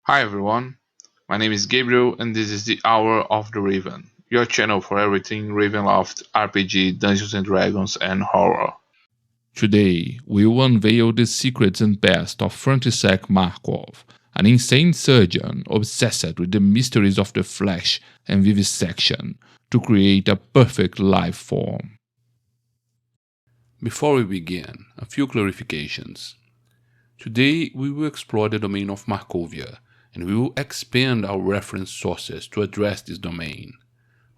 Hi everyone, my name is Gabriel and this is the Hour of the Raven, your channel for everything Ravenloft, RPG, Dungeons and Dragons, and horror. Today, we will unveil the secrets and past of Frantisek Markov, an insane surgeon obsessed with the mysteries of the flesh and vivisection to create a perfect life form. Before we begin, a few clarifications. Today, we will explore the domain of Markovia, and we will expand our reference sources to address this domain.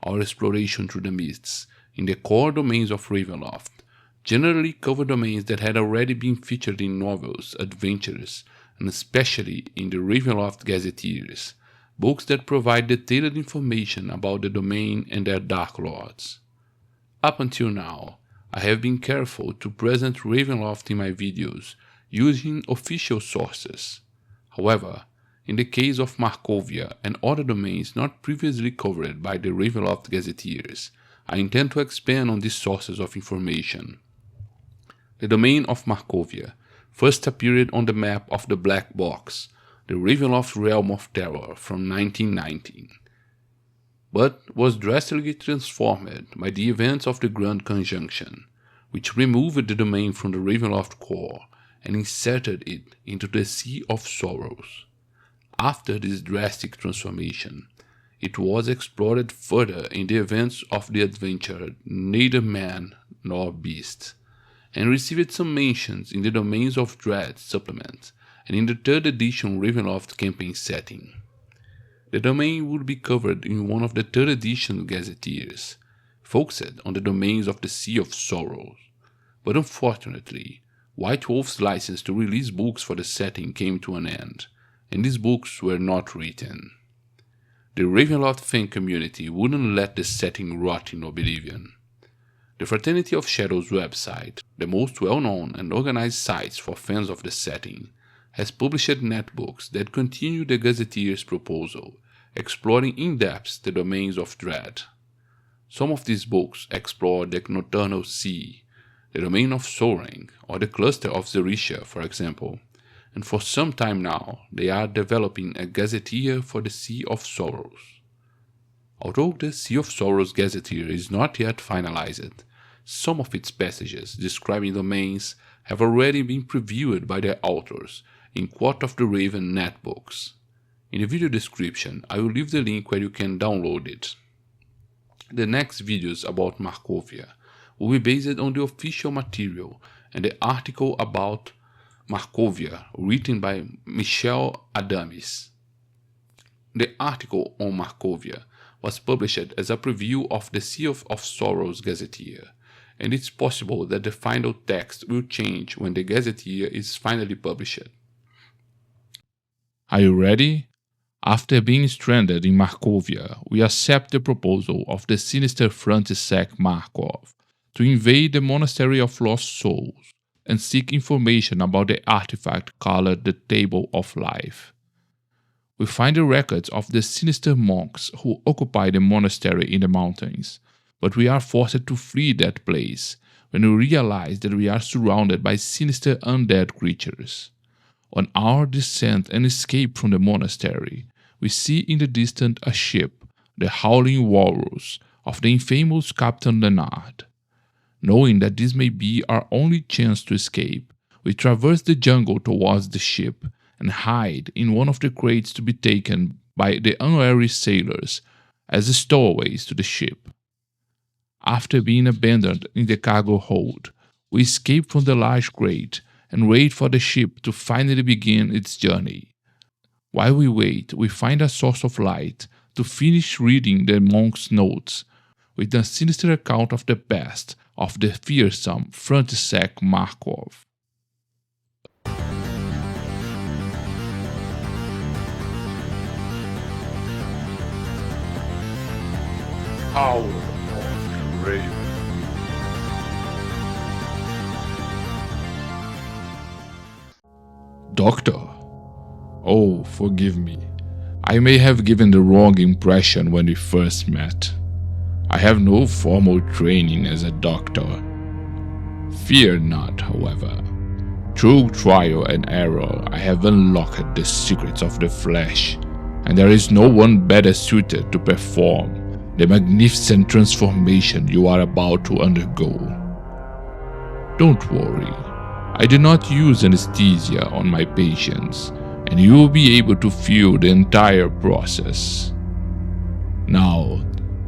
Our exploration through the mists in the core domains of Ravenloft generally cover domains that had already been featured in novels, adventures, and especially in the Ravenloft Gazetteers, books that provide detailed information about the domain and their Dark Lords. Up until now, I have been careful to present Ravenloft in my videos using official sources. However, in the case of Markovia and other domains not previously covered by the Ravenloft Gazetteers, I intend to expand on these sources of information. The domain of Markovia first appeared on the map of the Black Box, the Ravenloft Realm of Terror from 1919, but was drastically transformed by the events of the Grand Conjunction, which removed the domain from the Ravenloft core and inserted it into the Sea of Sorrows. After this drastic transformation, it was explored further in the events of the adventure Neither Man Nor Beast, and received some mentions in the Domains of Dread supplement and in the 3rd edition Ravenloft campaign setting. The domain would be covered in one of the 3rd edition Gazetteers, focused on the domains of the Sea of Sorrows, but unfortunately, White Wolf's license to release books for the setting came to an end, and these books were not written. The Ravenloft fan community wouldn't let the setting rot in oblivion. The Fraternity of Shadows website, the most well-known and organized sites for fans of the setting, has published netbooks that continue the Gazetteer's proposal, exploring in depth the domains of dread. Some of these books explore the Nocturnal Sea, the domain of Soaring, or the cluster of Zerisha, for example, and for some time now they are developing a gazetteer for the Sea of Sorrows. Although the Sea of Sorrows gazetteer is not yet finalized, some of its passages describing domains have already been previewed by their authors in Court of the Raven netbooks. In the video description, I will leave the link where you can download it. The next videos about Markovia will be based on the official material and the article about Markovia written by Michelle Adamis. The article on Markovia was published as a preview of the Sea of Sorrows Gazetteer, and it's possible that the final text will change when the Gazetteer is finally published. Are you ready? After being stranded in Markovia, we accept the proposal of the sinister Frantisek Markov to invade the Monastery of Lost Souls and seek information about the artifact called the Table of Life. We find the records of the sinister monks who occupy the monastery in the mountains, but we are forced to flee that place when we realize that we are surrounded by sinister undead creatures. On our descent and escape from the monastery, we see in the distance a ship, the Howling Walrus of the infamous Captain Leonard. Knowing that this may be our only chance to escape, we traverse the jungle towards the ship and hide in one of the crates to be taken by the unwary sailors as stowaways to the ship. After being abandoned in the cargo hold, we escape from the large crate and wait for the ship to finally begin its journey. While we wait, we find a source of light to finish reading the monk's notes with a sinister account of the past of the fearsome Frantisek Markov. Hour of the Raven. Doctor? Oh, forgive me. I may have given the wrong impression when we first met. I have no formal training as a doctor. Fear not, however. Through trial and error, I have unlocked the secrets of the flesh, and there is no one better suited to perform the magnificent transformation you are about to undergo. Don't worry, I do not use anesthesia on my patients, and you will be able to feel the entire process. Now,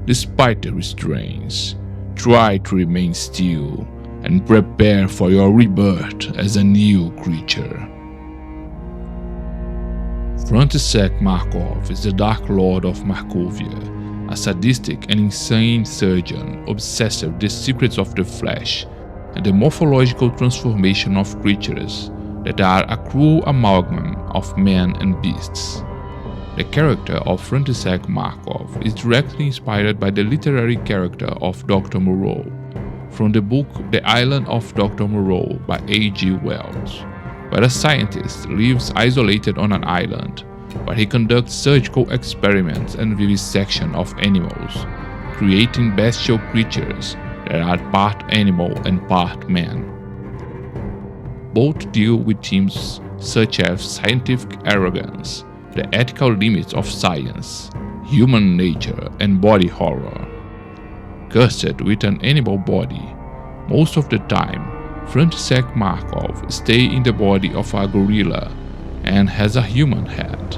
despite the restraints, try to remain still and prepare for your rebirth as a new creature. Frantisek Markov is the Dark Lord of Markovia, a sadistic and insane surgeon obsessed with the secrets of the flesh and the morphological transformation of creatures that are a cruel amalgam of men and beasts. The character of Frantisek Markov is directly inspired by the literary character of Dr. Moreau, from the book The Island of Dr. Moreau by A.G. Wells, where a scientist lives isolated on an island, where he conducts surgical experiments and vivisection of animals, creating bestial creatures that are part animal and part man. Both deal with themes such as scientific arrogance, the ethical limits of science, human nature, and body horror. Cursed with an animal body, most of the time, Frantisek Markov stays in the body of a gorilla and has a human head,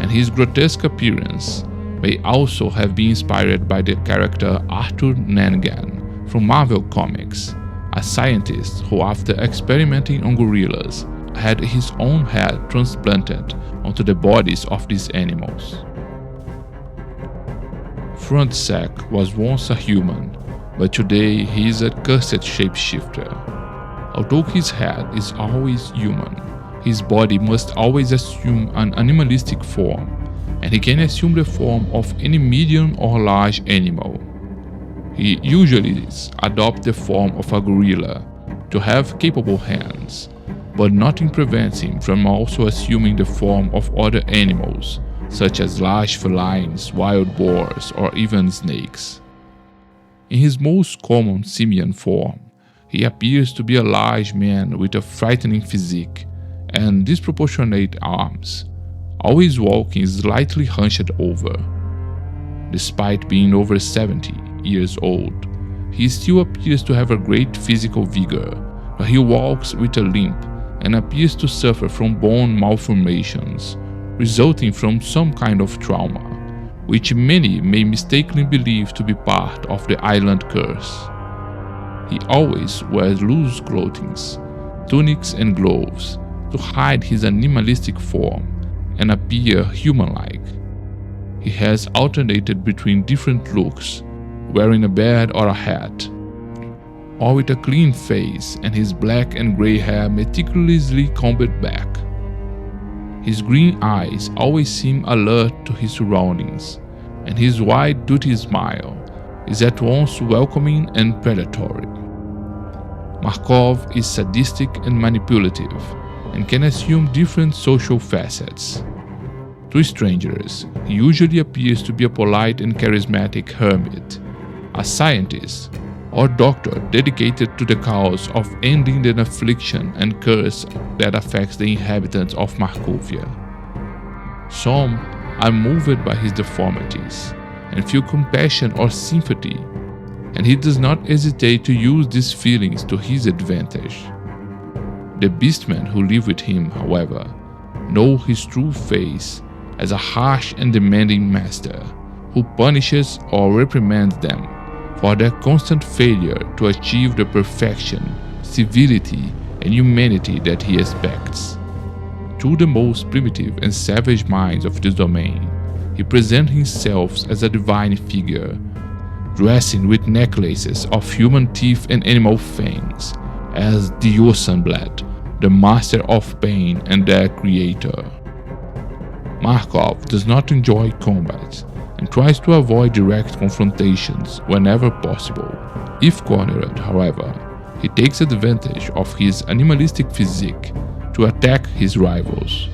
and his grotesque appearance may also have been inspired by the character Arthur Nangan from Marvel Comics, a scientist who, after experimenting on gorillas, had his own head transplanted onto the bodies of these animals. Frantisek was once a human, but today he is a cursed shapeshifter. Although his head is always human, his body must always assume an animalistic form, and he can assume the form of any medium or large animal. He usually adopts the form of a gorilla to have capable hands, but nothing prevents him from also assuming the form of other animals, such as large felines, wild boars, or even snakes. In his most common simian form, he appears to be a large man with a frightening physique and disproportionate arms, always walking slightly hunched over. Despite being over 70 years old, he still appears to have a great physical vigor, but he walks with a limp and appears to suffer from bone malformations, resulting from some kind of trauma, which many may mistakenly believe to be part of the island curse. He always wears loose clothing, tunics and gloves to hide his animalistic form and appear human-like. He has alternated between different looks, wearing a beard or a hat, or with a clean face and his black and grey hair meticulously combed back. His green eyes always seem alert to his surroundings, and his wide toothy smile is at once welcoming and predatory. Markov is sadistic and manipulative, and can assume different social facets. To strangers, he usually appears to be a polite and charismatic hermit, a scientist, or doctor dedicated to the cause of ending the affliction and curse that affects the inhabitants of Markovia. Some are moved by his deformities and feel compassion or sympathy, and he does not hesitate to use these feelings to his advantage. The beastmen who live with him, however, know his true face as a harsh and demanding master who punishes or reprimands them for their constant failure to achieve the perfection, civility, and humanity that he expects. To the most primitive and savage minds of this domain, he presents himself as a divine figure, dressing with necklaces of human teeth and animal fangs, as the Yosanblad, the master of pain and their creator. Markov does not enjoy combat, and tries to avoid direct confrontations whenever possible. If cornered, however, he takes advantage of his animalistic physique to attack his rivals.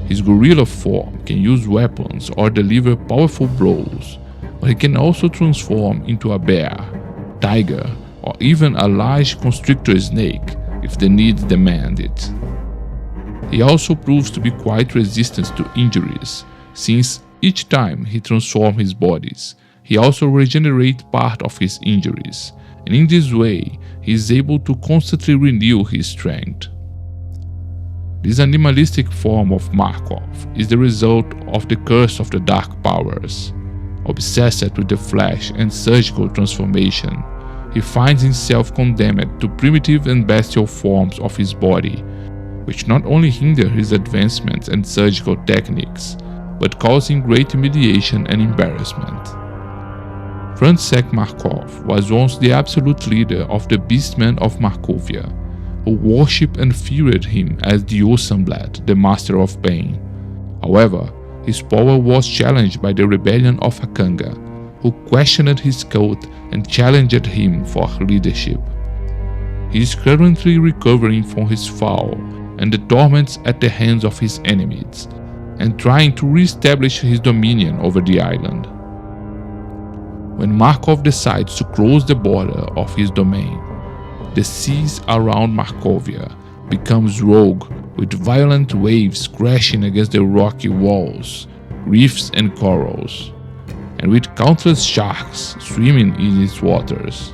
His gorilla form can use weapons or deliver powerful blows, but he can also transform into a bear, tiger, or even a large constrictor snake if the needs demand it. He also proves to be quite resistant to injuries, since each time he transforms his bodies, he also regenerates part of his injuries, and in this way he is able to constantly renew his strength. This animalistic form of Markov is the result of the curse of the dark powers. Obsessed with the flesh and surgical transformation, he finds himself condemned to primitive and bestial forms of his body, which not only hinder his advancements and surgical techniques, but cause him great humiliation and embarrassment. Frantisek Markov was once the absolute leader of the beastmen of Markovia, who worshipped and feared him as the Osamblad, the master of pain. However, his power was challenged by the rebellion of Akanga, who questioned his cult and challenged him for leadership. He is currently recovering from his fall and the torments at the hands of his enemies, and trying to re-establish his dominion over the island. When Markov decides to close the border of his domain, the seas around Markovia becomes rogue, with violent waves crashing against the rocky walls, reefs and corals, and with countless sharks swimming in its waters.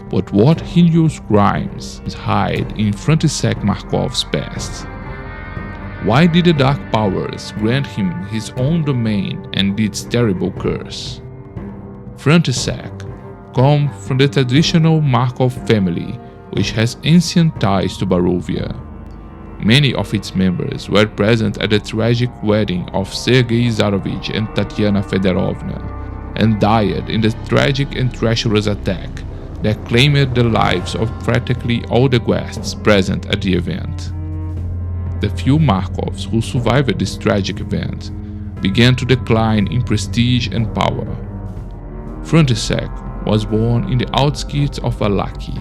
But what heinous crimes hide in Frantisek Markov's past? Why did the Dark Powers grant him his own domain and its terrible curse? Frantisek comes from the traditional Markov family, which has ancient ties to Barovia. Many of its members were present at the tragic wedding of Sergei Zarovich and Tatiana Fedorovna, and died in the tragic and treacherous attack that claimed the lives of practically all the guests present at the event. The few Markovs who survived this tragic event began to decline in prestige and power. Frantisek was born in the outskirts of Vallaki,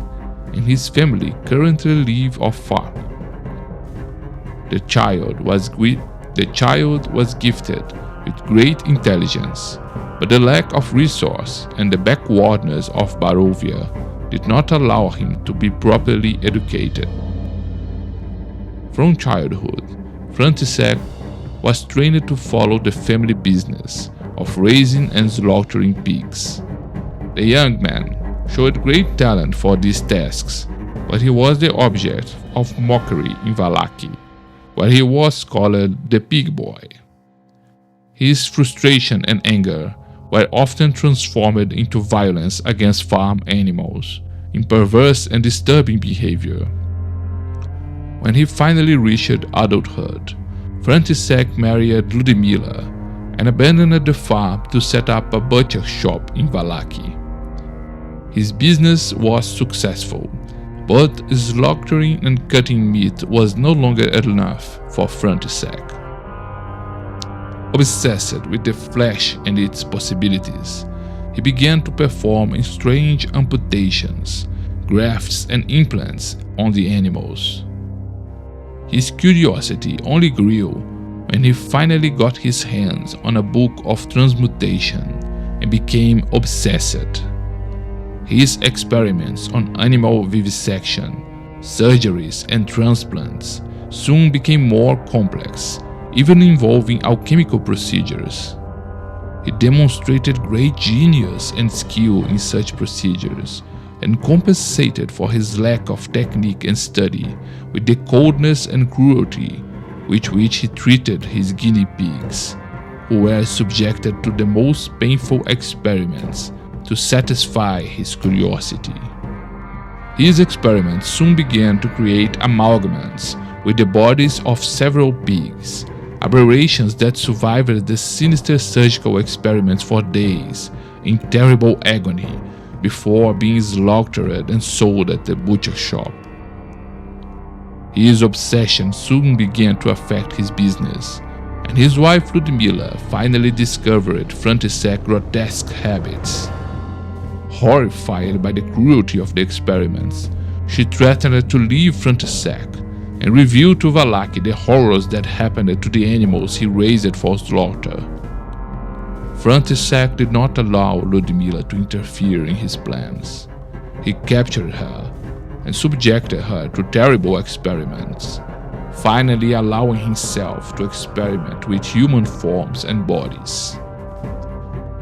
and his family currently live off farm. The child was gifted with great intelligence, but the lack of resource and the backwardness of Barovia did not allow him to be properly educated. From childhood, Frantisek was trained to follow the family business of raising and slaughtering pigs. The young man showed great talent for these tasks, but he was the object of mockery in Vallaki, where he was called the pig boy. His frustration and anger were often transformed into violence against farm animals, in perverse and disturbing behavior. When he finally reached adulthood, Frantisek married Ludmila and abandoned the farm to set up a butcher shop in Vallaki. His business was successful, but slaughtering and cutting meat was no longer enough for Frantisek. Obsessed with the flesh and its possibilities, he began to perform strange amputations, grafts and implants on the animals. His curiosity only grew when he finally got his hands on a book of transmutation and became obsessed. His experiments on animal vivisection, surgeries and transplants soon became more complex, even involving alchemical procedures. He demonstrated great genius and skill in such procedures, and compensated for his lack of technique and study with the coldness and cruelty with which he treated his guinea pigs, who were subjected to the most painful experiments to satisfy his curiosity. His experiments soon began to create amalgams with the bodies of several pigs, aberrations that survived the sinister surgical experiments for days in terrible agony before being slaughtered and sold at the butcher shop. His obsession soon began to affect his business, and his wife Ludmila finally discovered Frantisek's grotesque habits. Horrified by the cruelty of the experiments, she threatened to leave Frantisek and revealed to Vallaki the horrors that happened to the animals he raised for slaughter. Frantisek did not allow Ludmila to interfere in his plans. He captured her, and subjected her to terrible experiments, finally allowing himself to experiment with human forms and bodies.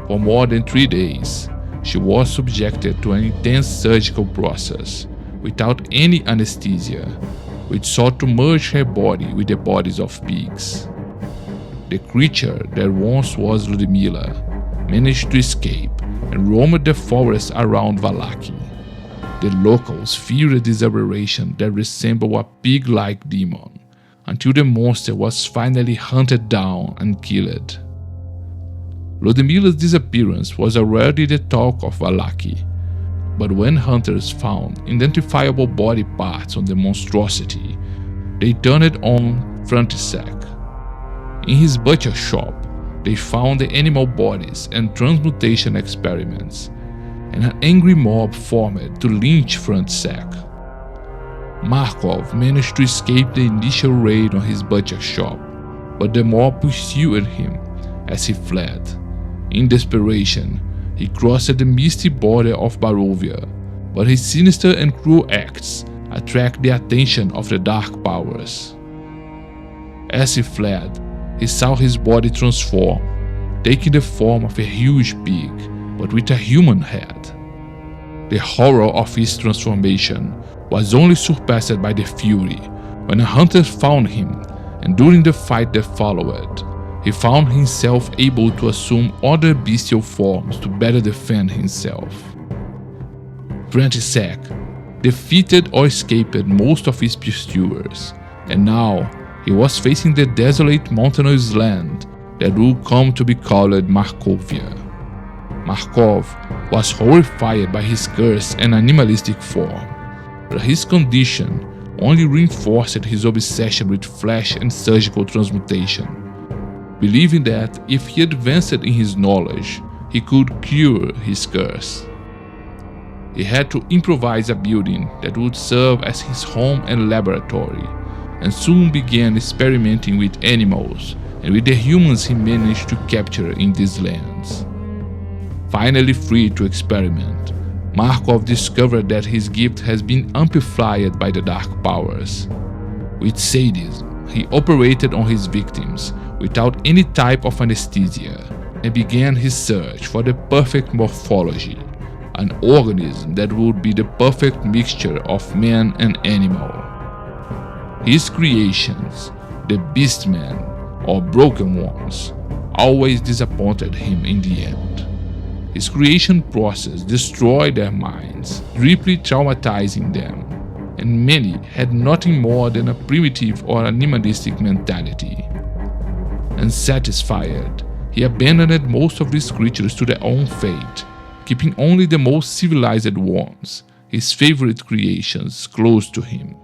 For more than 3 days, she was subjected to an intense surgical process without any anesthesia, which sought to merge her body with the bodies of pigs. The creature that once was Ludmilla managed to escape and roamed the forests around Vallaki. The locals feared this aberration that resembled a pig-like demon, until the monster was finally hunted down and killed. Ludmilla's disappearance was already the talk of Vallaki, but when hunters found identifiable body parts on the monstrosity, they turned on Frantisek. In his butcher shop, they found the animal bodies and transmutation experiments, and an angry mob formed to lynch Frantisek. Markov managed to escape the initial raid on his butcher shop, but the mob pursued him as he fled. In desperation, he crossed the misty border of Markovia, but his sinister and cruel acts attracted the attention of the dark powers. As he fled, he saw his body transform, taking the form of a huge pig, but with a human head. The horror of his transformation was only surpassed by the fury when a hunter found him, and during the fight that followed, he found himself able to assume other bestial forms to better defend himself. Frantisek defeated or escaped most of his pursuers, and now he was facing the desolate mountainous land that would come to be called Markovia. Markov was horrified by his curse and animalistic form, but his condition only reinforced his obsession with flesh and surgical transmutation, believing that if he advanced in his knowledge, he could cure his curse. He had to improvise a building that would serve as his home and laboratory, and soon began experimenting with animals and with the humans he managed to capture in these lands. Finally free to experiment, Markov discovered that his gift has been amplified by the dark powers. With sadism, he operated on his victims without any type of anesthesia and began his search for the perfect morphology, an organism that would be the perfect mixture of man and animal. His creations, the Beastmen or Broken Ones, always disappointed him in the end. His creation process destroyed their minds, deeply traumatizing them, and many had nothing more than a primitive or animalistic mentality. Unsatisfied, he abandoned most of these creatures to their own fate, keeping only the most civilized ones, his favorite creations, close to him.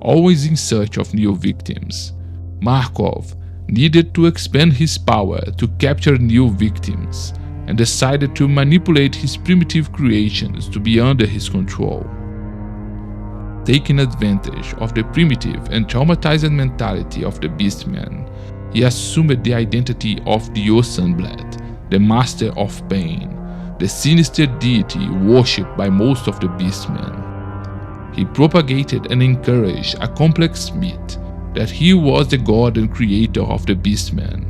Always in search of new victims, Markov needed to expand his power to capture new victims, and decided to manipulate his primitive creations to be under his control. Taking advantage of the primitive and traumatized mentality of the Beastmen, he assumed the identity of the Osanblad, the Master of Pain, the sinister deity worshipped by most of the Beastmen. He propagated and encouraged a complex myth that he was the god and creator of the Beastmen,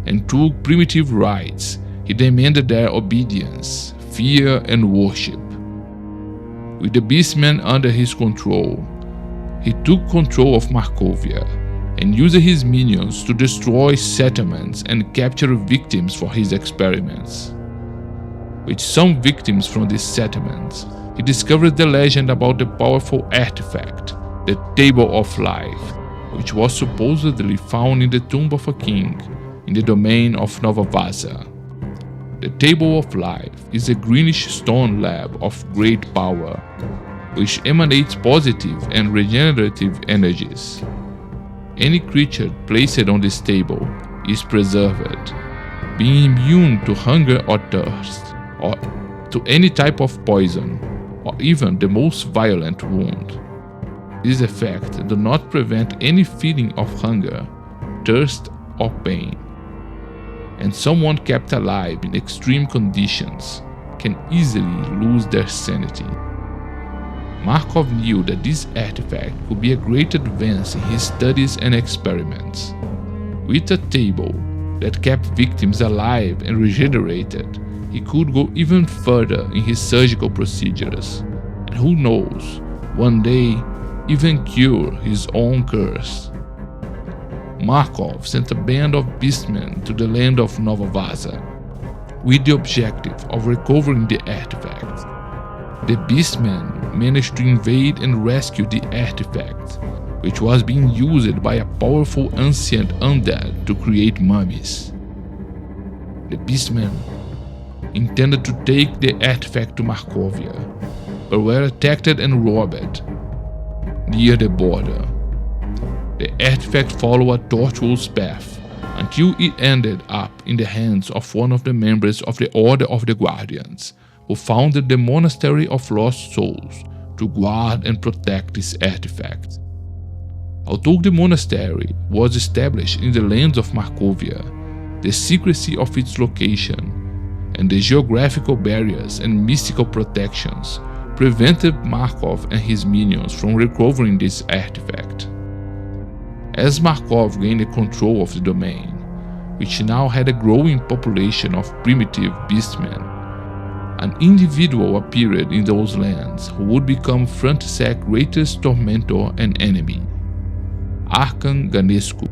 and through primitive rites, he demanded their obedience, fear, and worship. With the Beastmen under his control, he took control of Markovia and used his minions to destroy settlements and capture victims for his experiments. With some victims from these settlements, he discovered the legend about the powerful artifact, the Table of Life, which was supposedly found in the tomb of a king in the domain of Nova Vaza. The Table of Life is a greenish stone slab of great power, which emanates positive and regenerative energies. Any creature placed on this table is preserved, being immune to hunger or thirst, or to any type of poison, or even the most violent wound. This effect does not prevent any feeling of hunger, thirst, or pain, and someone kept alive in extreme conditions can easily lose their sanity. Markov knew that this artifact could be a great advance in his studies and experiments. With a table that kept victims alive and regenerated, he could go even further in his surgical procedures, and who knows, one day even cure his own curse. Markov sent a band of beastmen to the land of Nova Vaza, with the objective of recovering the artifact. The beastmen managed to invade and rescue the artifact, which was being used by a powerful ancient undead to create mummies. The beastmen intended to take the artifact to Markovia, but were attacked and robbed near the border. The artifact followed a tortuous path until it ended up in the hands of one of the members of the Order of the Guardians, who founded the Monastery of Lost Souls to guard and protect this artifact. Although the monastery was established in the lands of Markovia, the secrecy of its location and the geographical barriers and mystical protections prevented Markov and his minions from recovering this artifact. As Markov gained control of the domain, which now had a growing population of primitive beastmen, an individual appeared in those lands who would become Frantisek's greatest tormentor and enemy. Arkan Ganescu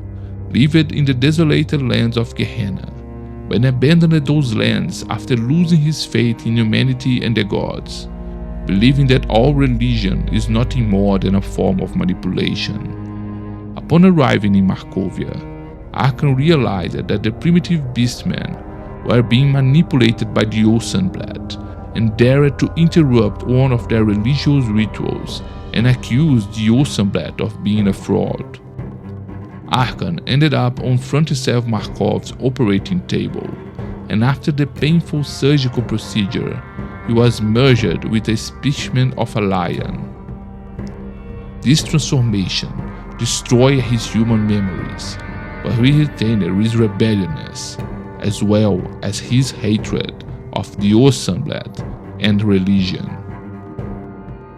lived in the desolated lands of Gehenna, but abandoned those lands after losing his faith in humanity and the gods, believing that all religion is nothing more than a form of manipulation. Upon arriving in Markovia, Arkan realized that the primitive beastmen were being manipulated by the Oceanblade and dared to interrupt one of their religious rituals and accused the Oceanblade of being a fraud. Arkan ended up on Frantisek Markov's operating table, and after the painful surgical procedure, he was merged with a specimen of a lion. This transformation destroyed his human memories, but he retained his rebelliousness, as well as his hatred of the Oceanblade and religion.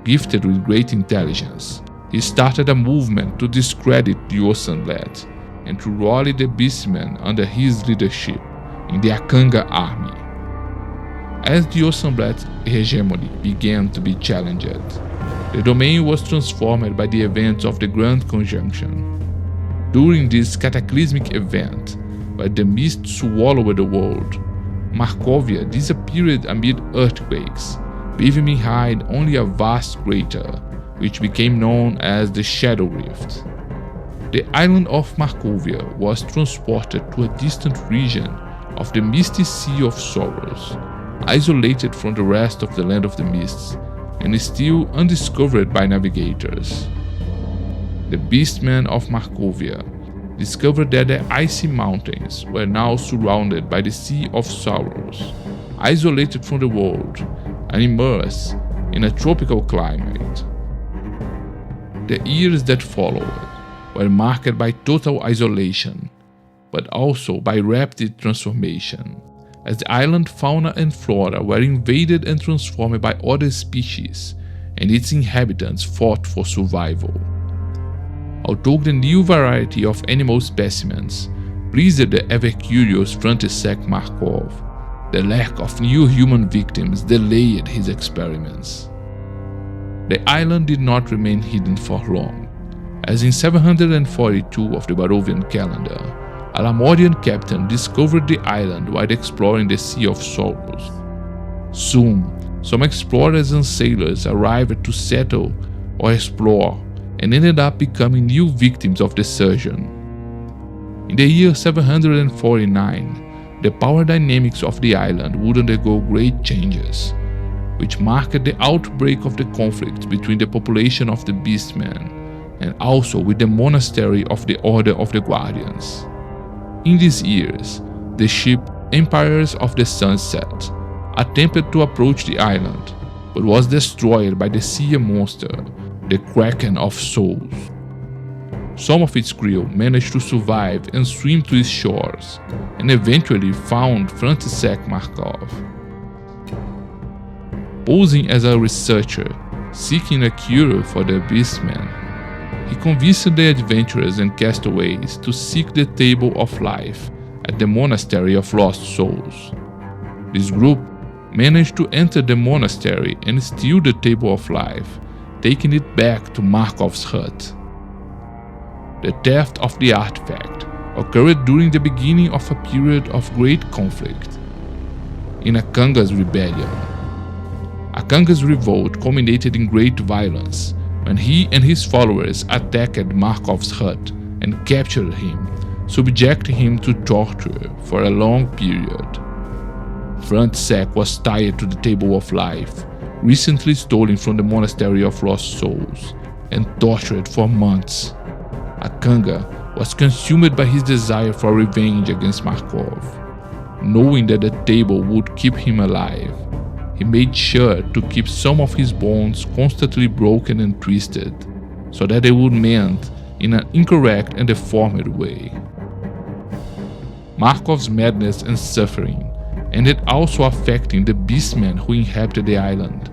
Gifted with great intelligence, he started a movement to discredit the Oceanblade and to rally the beastmen under his leadership in the Akanga army. As the Oceanblade's hegemony began to be challenged, the domain was transformed by the events of the Grand Conjunction. During this cataclysmic event, where the mist swallowed the world, Markovia disappeared amid earthquakes, leaving behind only a vast crater, which became known as the Shadow Rift. The island of Markovia was transported to a distant region of the misty Sea of Sorrows, isolated from the rest of the Land of the Mists, and still undiscovered by navigators. The beastmen of Markovia discovered that the icy mountains were now surrounded by the Sea of Sorrows, isolated from the world and immersed in a tropical climate. The years that followed were marked by total isolation, but also by rapid transformation, as the island fauna and flora were invaded and transformed by other species, and its inhabitants fought for survival. Although the new variety of animal specimens pleased the ever-curious Frantisek Markov, the lack of new human victims delayed his experiments. The island did not remain hidden for long, as in 742 of the Barovian calendar, a Lamorian captain discovered the island while exploring the Sea of Sorrows. Soon, some explorers and sailors arrived to settle or explore and ended up becoming new victims of the surgeon. In the year 749, the power dynamics of the island would undergo great changes, which marked the outbreak of the conflict between the population of the Beastmen and also with the monastery of the Order of the Guardians. In these years, the ship Empires of the Sunset attempted to approach the island, but was destroyed by the sea monster, the Kraken of Souls. Some of its crew managed to survive and swim to its shores, and eventually found Frantisek Markov. Posing as a researcher, seeking a cure for the Beastmen. He convinced the adventurers and castaways to seek the Table of Life at the Monastery of Lost Souls. This group managed to enter the monastery and steal the Table of Life, taking it back to Markov's hut. The theft of the artifact occurred during the beginning of a period of great conflict. In Akanga's rebellion. Akanga's revolt culminated in great violence when he and his followers attacked Markov's hut and captured him, subjecting him to torture for a long period. Frantisek was tied to the Table of Life, recently stolen from the Monastery of Lost Souls, and tortured for months. Akanga was consumed by his desire for revenge against Markov. Knowing that the table would keep him alive, he made sure to keep some of his bones constantly broken and twisted, so that they would mend in an incorrect and deformed way. Markov's madness and suffering ended also affecting the beastmen who inhabited the island,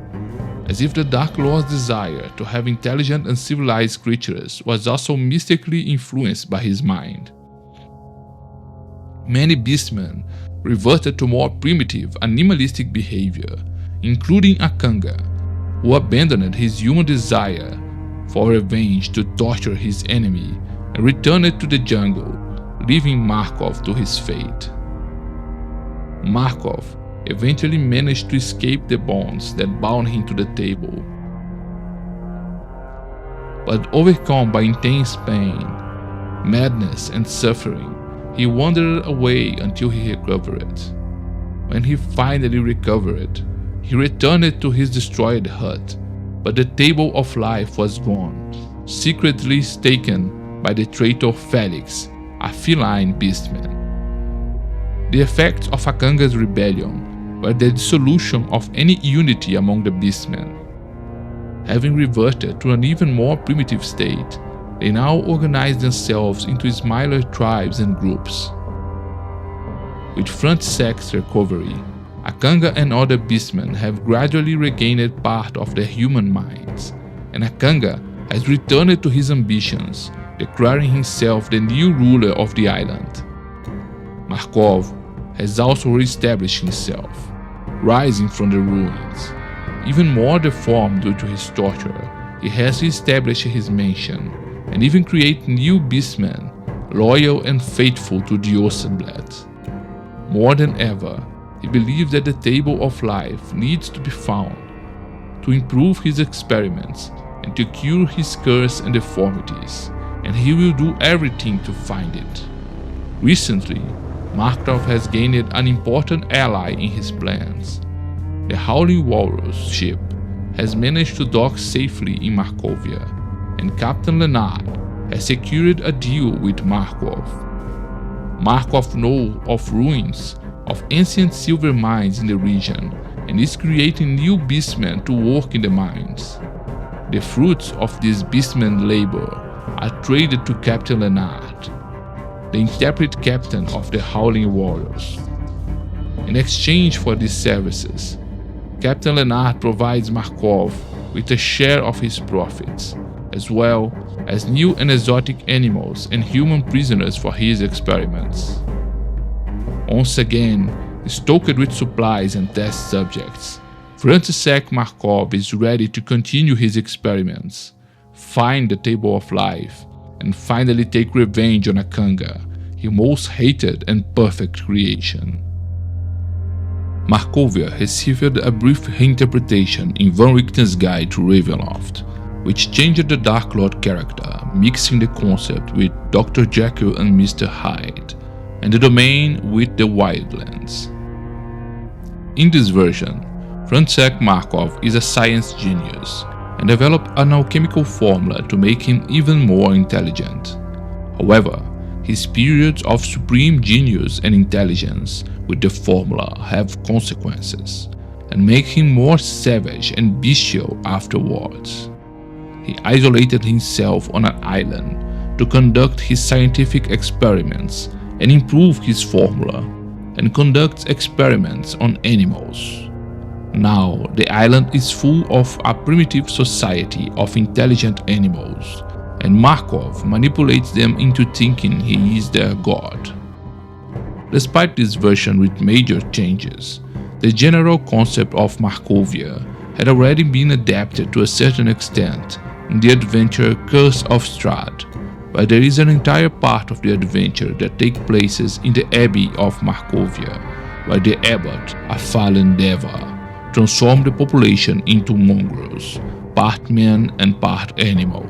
as if the Dark Lord's desire to have intelligent and civilized creatures was also mystically influenced by his mind. Many beastmen reverted to more primitive, animalistic behavior, including Akanga, who abandoned his human desire for revenge to torture his enemy and returned to the jungle, leaving Markov to his fate. Markov eventually managed to escape the bonds that bound him to the table. But overcome by intense pain, madness, and suffering, he wandered away until he recovered. When he finally recovered, he returned to his destroyed hut, but the Table of Life was gone, secretly taken by the traitor Felix, a feline beastman. The effects of Akanga's rebellion were the dissolution of any unity among the beastmen. Having reverted to an even more primitive state, they now organized themselves into smaller tribes and groups. With Frantisek's recovery, Akanga and other beastmen have gradually regained part of their human minds, and Akanga has returned to his ambitions, declaring himself the new ruler of the island. Markov has also re-established himself, rising from the ruins. Even more deformed due to his torture, he has re-established his mansion, and even created new beastmen, loyal and faithful to the Osenblatt. More than ever, he believes that the Table of Life needs to be found, to improve his experiments and to cure his curse and deformities, and he will do everything to find it. Recently, Markov has gained an important ally in his plans. The Howling Walrus ship has managed to dock safely in Markovia, and Captain Leonard has secured a deal with Markov. Markov knows of ruins of ancient silver mines in the region and is creating new beastmen to work in the mines. The fruits of this beastman labor are traded to Captain Leonard, the intrepid captain of the Howling Warriors. In exchange for these services, Captain Leonard provides Markov with a share of his profits, as well as new and exotic animals and human prisoners for his experiments. Once again, stoked with supplies and test subjects, Frantisek Markov is ready to continue his experiments, find the Table of Life, and finally take revenge on Akanga, his most hated and perfect creation. Markovia received a brief reinterpretation in Van Richten's Guide to Ravenloft, which changed the Dark Lord character, mixing the concept with Dr. Jekyll and Mr. Hyde, and the domain with the Wildlands. In this version, Frantisek Markov is a science genius and developed an alchemical formula to make him even more intelligent. However, his periods of supreme genius and intelligence with the formula have consequences and make him more savage and bestial afterwards. He isolated himself on an island to conduct his scientific experiments and improve his formula, and conducts experiments on animals. Now, the island is full of a primitive society of intelligent animals, and Markov manipulates them into thinking he is their god. Despite this version with major changes, the general concept of Markovia had already been adapted to a certain extent in the adventure Curse of Strahd, but there is an entire part of the adventure that takes place in the Abbey of Markovia, where the abbot, a fallen deva, transformed the population into mongrels, part man and part animal.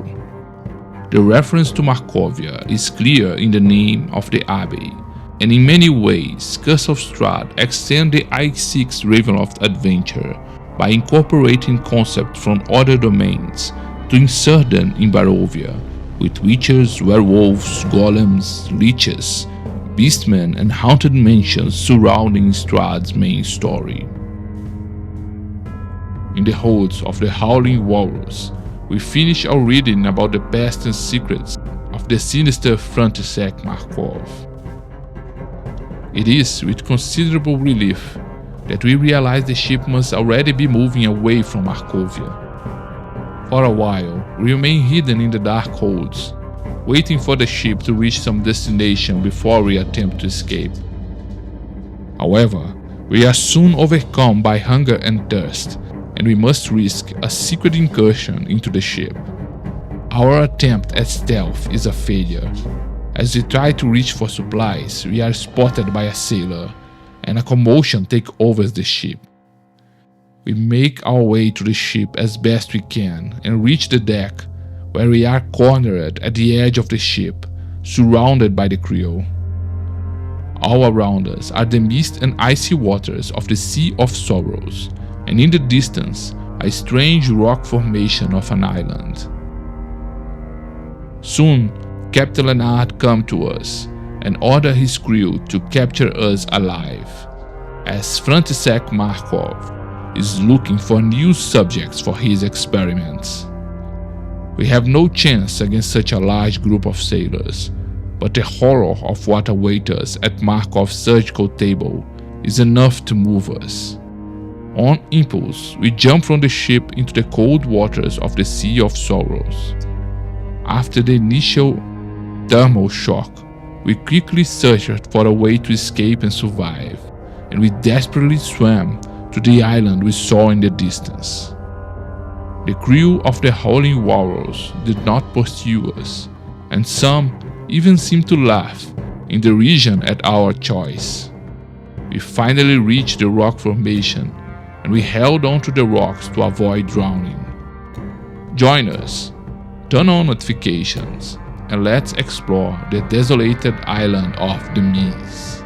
The reference to Markovia is clear in the name of the abbey, and in many ways, Curse of Strahd extends the I6 Ravenloft adventure by incorporating concepts from other domains to insert them in Barovia, with witches, werewolves, golems, leeches, beastmen, and haunted mansions surrounding Strahd's main story. In the holds of the Howling Walrus, we finish our reading about the past and secrets of the sinister Frantisek Markov. It is with considerable relief that we realize the ship must already be moving away from Markovia. For a while, we remain hidden in the dark holds, waiting for the ship to reach some destination before we attempt to escape. However, we are soon overcome by hunger and thirst, and we must risk a secret incursion into the ship. Our attempt at stealth is a failure. As we try to reach for supplies, we are spotted by a sailor, and a commotion takes over the ship. We make our way to the ship as best we can and reach the deck, where we are cornered at the edge of the ship, surrounded by the crew. All around us are the mist and icy waters of the Sea of Sorrows, and in the distance, a strange rock formation of an island. Soon, Captain Leonard comes to us and orders his crew to capture us alive, as Frantisek Markov is looking for new subjects for his experiments. We have no chance against such a large group of sailors, but the horror of what awaits us at Markov's surgical table is enough to move us. On impulse, we jump from the ship into the cold waters of the Sea of Sorrows. After the initial thermal shock, we quickly searched for a way to escape and survive, and we desperately swam to the island we saw in the distance. The crew of the Howling Walrus did not pursue us, and some even seemed to laugh in derision at our choice. We finally reached the rock formation, and we held onto the rocks to avoid drowning. Join us, turn on notifications, and let's explore the desolated island of the Mies.